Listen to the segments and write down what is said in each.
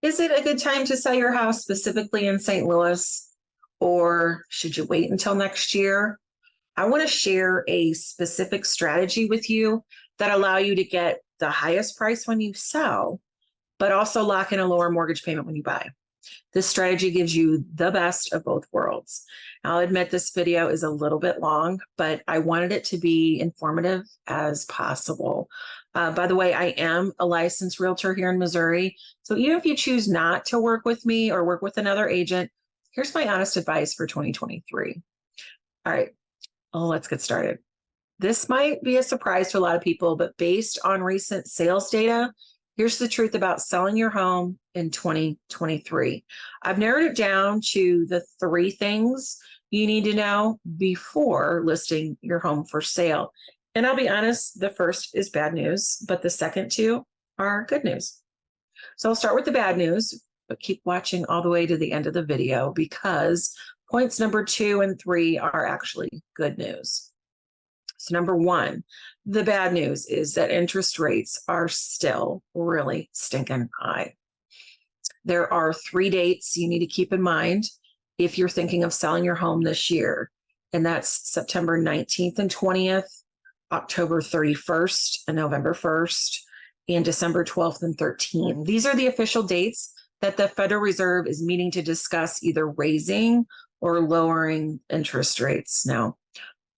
Is it a good time to sell your house specifically in St. Louis, or should you wait until next year? I want to share a specific strategy with you that allow you to get the highest price when you sell, but also lock in a lower mortgage payment when you buy. This strategy gives you the best of both worlds. I'll admit this video is a little bit long, but I wanted it to be informative as possible. By the way, I am a licensed realtor here in Missouri. So even if you choose not to work with me or work with another agent, here's my honest advice for 2023. All right, let's get started. This might be a surprise to a lot of people, but based on recent sales data, here's the truth about selling your home in 2023. I've narrowed it down to the 3 things you need to know before listing your home for sale. And I'll be honest, the first is bad news, but the second 2 are good news. So I'll start with the bad news, but keep watching all the way to the end of the video because points number 2 and 3 are actually good news. So number 1, the bad news is that interest rates are still really stinking high. There are 3 dates you need to keep in mind if you're thinking of selling your home this year, and that's September 19th and 20th, October 31st and November 1st, and December 12th and 13th. These are the official dates that the Federal Reserve is meeting to discuss either raising or lowering interest rates. Now,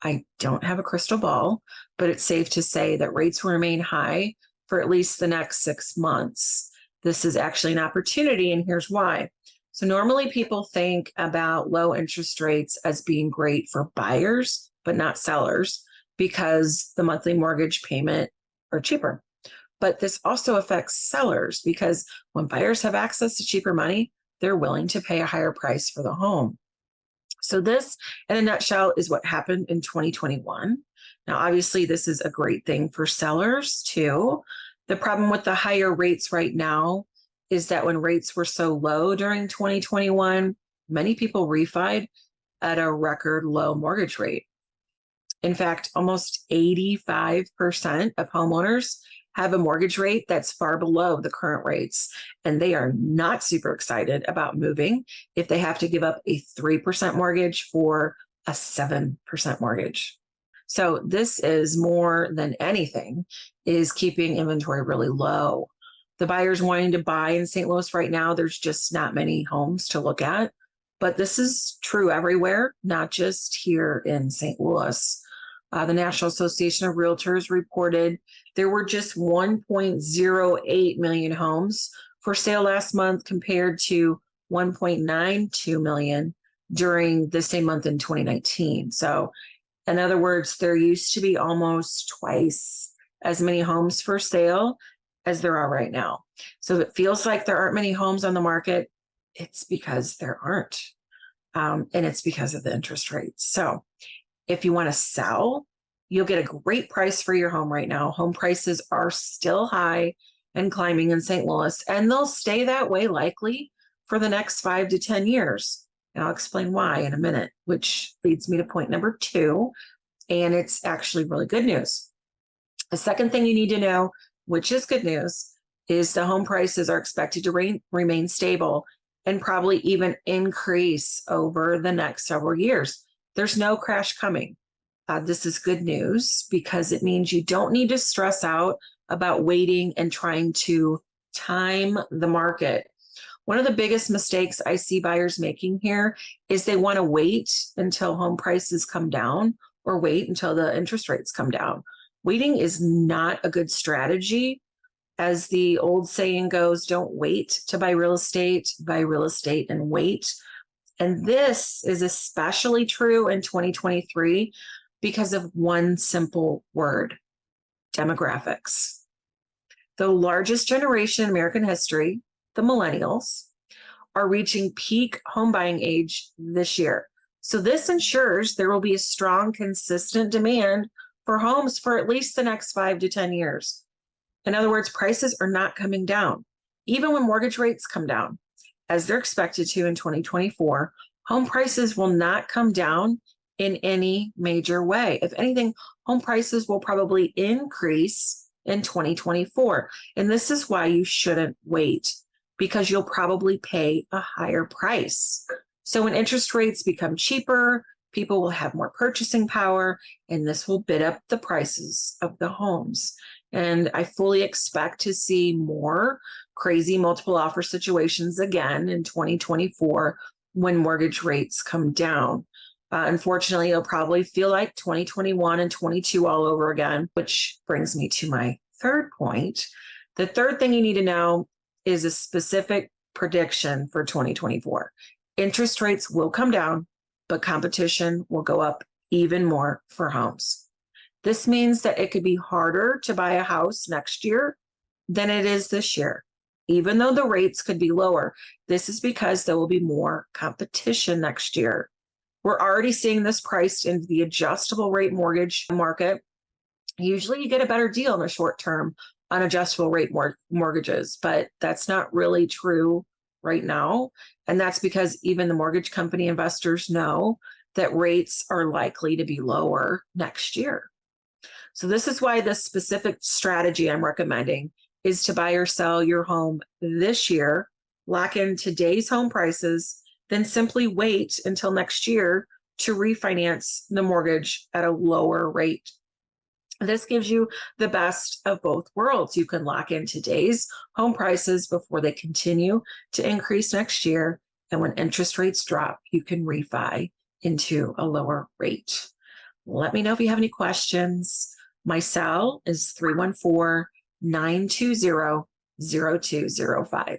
I don't have a crystal ball, but it's safe to say that rates will remain high for at least the next 6 months. This is actually an opportunity, and here's why. So normally people think about low interest rates as being great for buyers, but not sellers, because the monthly mortgage payment are cheaper. But this also affects sellers because when buyers have access to cheaper money, they're willing to pay a higher price for the home. So this, in a nutshell, is what happened in 2021. Now, obviously, this is a great thing for sellers too. The problem with the higher rates right now is that when rates were so low during 2021, many people refied at a record low mortgage rate. In fact, almost 85% of homeowners have a mortgage rate that's far below the current rates, and they are not super excited about moving if they have to give up a 3% mortgage for a 7% mortgage. So this is more than anything is keeping inventory really low. The buyers wanting to buy in St. Louis right now, there's just not many homes to look at, but this is true everywhere, not just here in St. Louis. The National Association of Realtors reported there were just 1.08 million homes for sale last month compared to 1.92 million during the same month in 2019. So in other words, there used to be almost twice as many homes for sale as there are right now. So it feels like there aren't many homes on the market. It's because there aren't. And it's because of the interest rates. So if you want to sell, you'll get a great price for your home right now. Home prices are still high and climbing in St. Louis, and they'll stay that way likely for the next 5 to 10 years. And I'll explain why in a minute, which leads me to point number 2, and it's actually really good news. The second thing you need to know, which is good news, is the home prices are expected to remain stable and probably even increase over the next several years. There's no crash coming. This is good news because it means you don't need to stress out about waiting and trying to time the market. One of the biggest mistakes I see buyers making here is they want to wait until home prices come down or wait until the interest rates come down. Waiting is not a good strategy. As the old saying goes, don't wait to buy real estate and wait. And this is especially true in 2023 because of one simple word: demographics. The largest generation in American history, the millennials, are reaching peak home buying age this year. So this ensures there will be a strong, consistent demand for homes for at least the next 5 to 10 years. In other words, prices are not coming down. Even when mortgage rates come down, as they're expected to in 2024, home prices will not come down in any major way. If anything, home prices will probably increase in 2024. And this is why you shouldn't wait, because you'll probably pay a higher price. So when interest rates become cheaper, people will have more purchasing power, and this will bid up the prices of the homes. And I fully expect to see more crazy multiple offer situations again in 2024 when mortgage rates come down. Unfortunately, it'll probably feel like 2021 and 22 all over again, which brings me to my third point. The third thing you need to know is a specific prediction for 2024. Interest rates will come down, but competition will go up even more for homes. This means that it could be harder to buy a house next year than it is this year. Even though the rates could be lower, this is because there will be more competition next year. We're already seeing this priced into the adjustable rate mortgage market. Usually you get a better deal in the short term on adjustable rate mortgages, but that's not really true right now. And that's because even the mortgage company investors know that rates are likely to be lower next year. So this is why this specific strategy I'm recommending is to buy or sell your home this year, lock in today's home prices, then simply wait until next year to refinance the mortgage at a lower rate. This gives you the best of both worlds. You can lock in today's home prices before they continue to increase next year. And when interest rates drop, you can refi into a lower rate. Let me know if you have any questions. My cell is 314-920-0205.